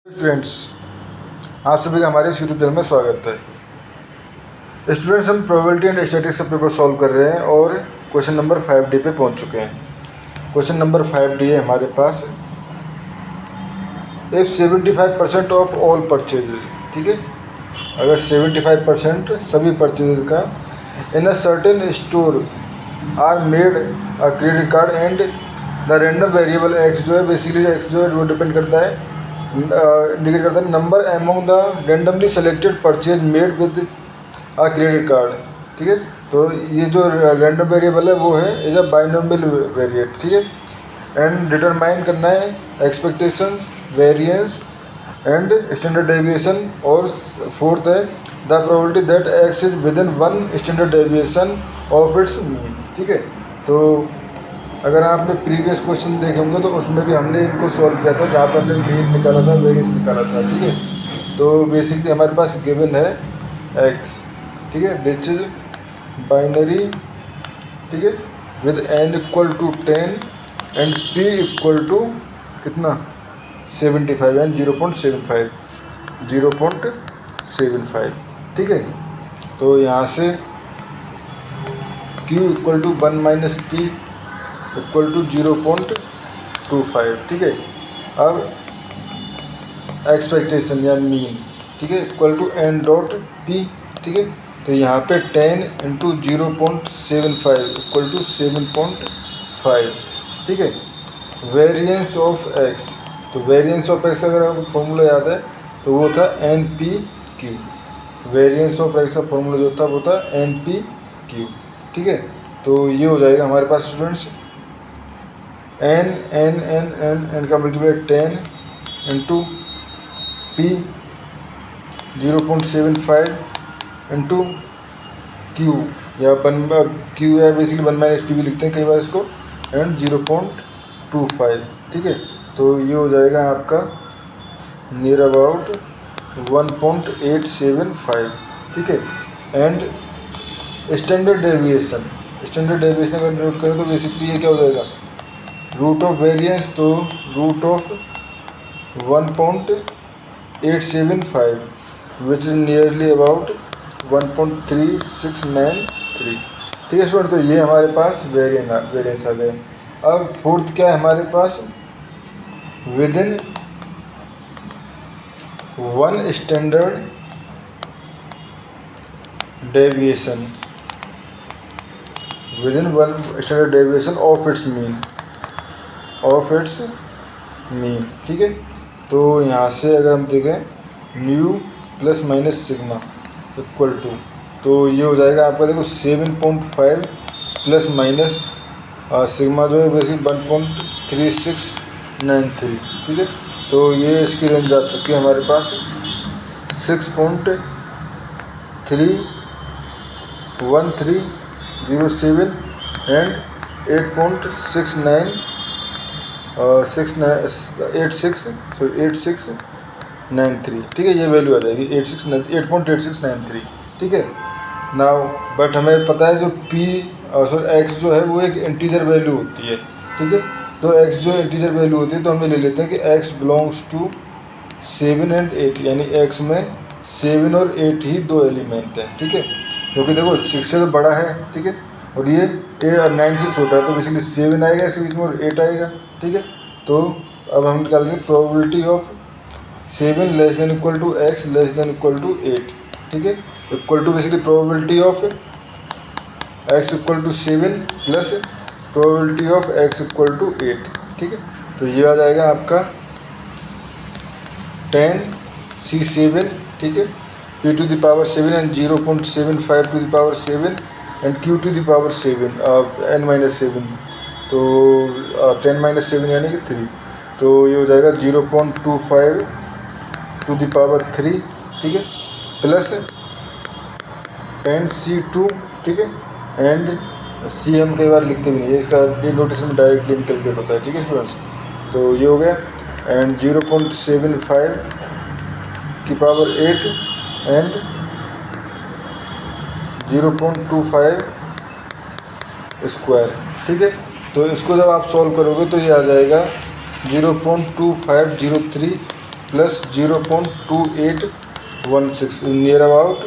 Students, आप सभी का हमारे इस यूट्यूब चैनल में स्वागत है। स्टूडेंट्स, हम प्रोबेबिलिटी एंड स्टैटिस्टिक्स का पेपर सॉल्व कर रहे हैं और क्वेश्चन नंबर 5D पे पहुंच चुके हैं। क्वेश्चन नंबर 5D है हमारे पास, इफ 75% ऑफ ऑल परचेज, ठीक है, अगर 75% सभी परचेज का in a certain store are made a credit card and the random variable X जो है, बेसिकली एक्स जो है वो डिपेंड करता है, इंडिकेट करता है number among the randomly selected purchase made with a credit card. ठीक है, तो ये जो रैंडम वेरिएबल है वो है इज अ बाइनोमियल वेरिएट। ठीक है, एंड डिटरमाइन करना है expectations, variance and standard deviation. और फोर्थ है the probability that x is with in one standard deviation of its mean. ठीक है, तो अगर आपने प्रीवियस क्वेश्चन देखे होंगे तो उसमें भी हमने इनको सॉल्व किया था, जहाँ पर हमने मीन निकाला था, वेरिएंस निकाला था। ठीक है, तो बेसिकली हमारे पास गिवन है एक्स, ठीक है, विच इज बाइनरी, ठीक है, with n equal to 10 and p equal to कितना 75 एंड 0.75। ठीक है, तो यहाँ से q equal to 1 minus p equal to 0.25। ठीक है, अब एक्सपेक्टेशन या मीन, ठीक है, equal to n dot p। ठीक है, तो यहाँ पे 10 इंटू 0.75 इक्वल टू 7.5। ठीक है, वेरिएंस ऑफ x, तो वेरिएंस ऑफ x अगर आपको फॉर्मूला याद है तो वो था NPQ। वेरिएंस ऑफ x का फॉर्मूला जो था वो था NPQ। ठीक है, तो ये हो जाएगा हमारे पास स्टूडेंट्स n का multiply 10 into p 0.75 into q या q है, बेसिकली 1 माइनस पी भी लिखते हैं कई बार इसको, एंड 0.25। ठीक है, तो ये हो जाएगा आपका नियर अबाउट 1.875। ठीक है, एंड स्टैंडर्ड डेविएशन अगर नोट करें तो बेसिकली ये क्या हो जाएगा, रूट ऑफ वेरिएंस, तो root of 1.875 which is nearly about 1.3693। ठीक है स्टूडेंट, तो ये हमारे पास वेरिएंस आ गए। अब फोर्थ क्या है हमारे पास, within one standard deviation, within one standard deviation of its mean. ठीक है, तो यहाँ से अगर हम देखें mu plus minus sigma equal to, तो ये हो जाएगा आपका, देखो 7.5 प्लस माइनस सिग्मा जो है बेसिक 1.3693। ठीक है, तो ये इसकी रेंज आ चुकी है हमारे पास 6.31307 एंड 8693। ठीक है, ये वैल्यू आ जाएगी 8.8693। ठीक है, नाउ बट हमें पता है जो एक्स जो है वो एक इंटीजर वैल्यू होती है। ठीक है, तो एक्स जो इंटीजर वैल्यू होती है तो हम ले लेते हैं कि एक्स बिलोंग्स टू 7 एंड 8, यानी एक्स में 7 और 8 ही दो एलिमेंट हैं। ठीक है, क्योंकि देखो 6 से तो बड़ा है, ठीक है, और ये 8 और 9 से छोटा है, तो बेसिकली 7 आएगा इसके बीच में और 8 आएगा। ठीक है, तो अब हम निकालते हैं probability of 7 less than equal to x less than equal to 8। ठीक है, इक्वल टू basically probability of x equal to 7 plus probability of x equal to 8। ठीक है, तो ये आ जाएगा आपका 10c7। ठीक है, p to the power 7 and 0.75 to the power 7 and q to the power 7 n minus 7, तो 10 माइनस 7 यानी कि 3, तो ये हो जाएगा 0.25 टू द पावर 3। ठीक है, प्लस c2। ठीक है, एंड सी हम कई बार लिखते भी नहीं है, इसका ये नोटिस में डायरेक्टली कैलकुलेट होता है। ठीक है स्टूडेंट्स, तो ये हो गया, एंड 0.75 की पावर 8 एंड 0.25 स्क्वायर। ठीक है, तो इसको जब आप सॉल्व करोगे तो ये आ जाएगा 0.2503 प्लस 0.2816 नियर अबाउट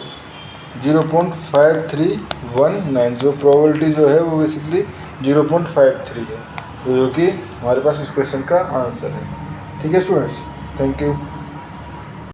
0.5319, जो प्रोबेबिलिटी जो है वो बेसिकली 0.53 है, तो जो कि हमारे पास इस क्वेश्चन का आंसर है। ठीक है स्टूडेंट्स, थैंक यू।